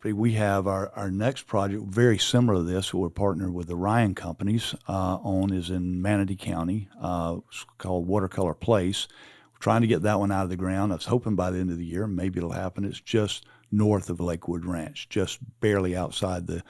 We have our next project, very similar to this, we're partnered with the Ryan Companies on, is in Manatee County. It's called WaterColor Place. We're trying to get that one out of the ground. I was hoping by the end of the year, maybe it'll happen. It's just north of Lakewood Ranch, just barely outside the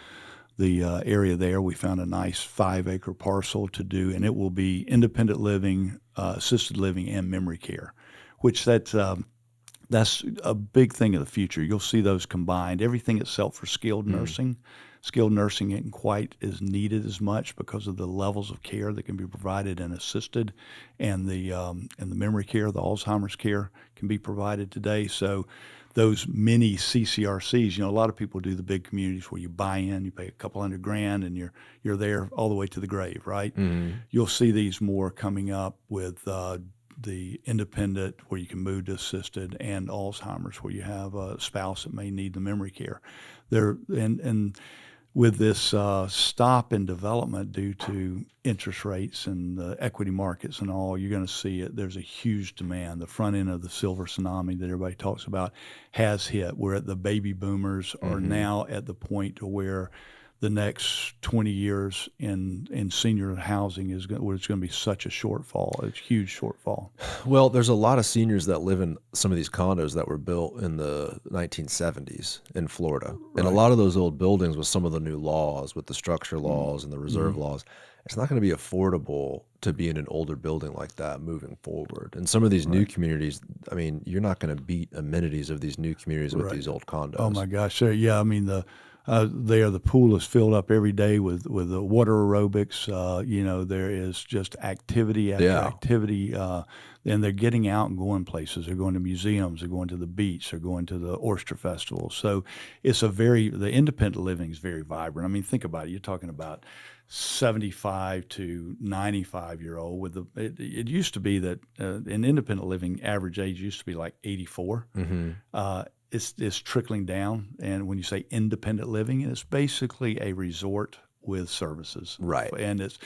area there. We found a nice 5-acre parcel to do, and it will be independent living, assisted living, and memory care, which that's a big thing of the future. You'll see those combined. Everything itself for skilled nursing. Skilled nursing isn't quite as needed as much because of the levels of care that can be provided in assisted, and the memory care, the Alzheimer's care can be provided today. So those mini CCRCs, a lot of people do the big communities where you buy in, you pay a couple $100,000, and you're there all the way to the grave, right? You'll see these more coming up with the independent, where you can move to assisted, and Alzheimer's, where you have a spouse that may need the memory care. And with this stop in development due to interest rates and the equity markets and all, you're going to see it. There's a huge demand. The front end of the silver tsunami that everybody talks about has hit, where the baby boomers are now at the point to where the next 20 years in senior housing where it's going to be such a shortfall. It's a huge shortfall. Well, there's a lot of seniors that live in some of these condos that were built in the 1970s in Florida. And a lot of those old buildings, with some of the new laws, with the structure laws and the reserve laws, it's not going to be affordable to be in an older building like that moving forward. And some of these new communities, I mean, you're not going to beat amenities of these new communities with these old condos. Oh my gosh. Yeah, I mean, the pool is filled up every day with the water aerobics. There is just activity after activity, and they're getting out and going places. They're going to museums. They're going to the beach. They're going to the oyster festival. So it's the independent living is very vibrant. I mean, think about it. You're talking about 75 to 95-year-old. It used to be that in independent living, average age used to be like 84. It's trickling down, and when you say independent living, it's basically a resort with services. Right. And it's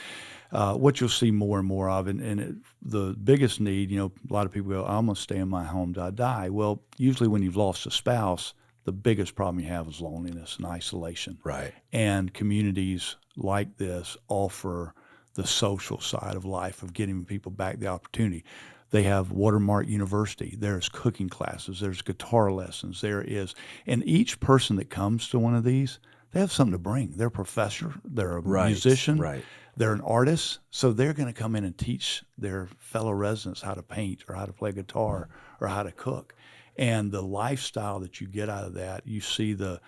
what you'll see more and more of, the biggest need, a lot of people go, I'm going to stay in my home till I die. Well, usually when you've lost a spouse, the biggest problem you have is loneliness and isolation. Right. And communities like this offer the social side of life, of getting people back the opportunity. They have Windmark University. There's cooking classes. There's guitar lessons. And each person that comes to one of these, they have something to bring. They're a professor. They're a musician. Right. They're an artist. So they're going to come in and teach their fellow residents how to paint or how to play guitar or how to cook. And the lifestyle that you get out of that, you see the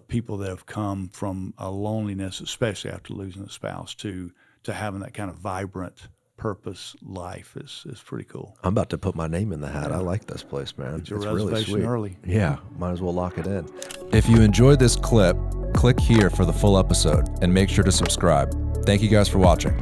people that have come from a loneliness, especially after losing a spouse, to having that kind of vibrant purpose life is pretty cool. I'm about to put my name in the hat. I like this place, man. It's really sweet. Early. Yeah, might as well lock it in. If you enjoyed this clip, click here for the full episode and make sure to subscribe. Thank you guys for watching.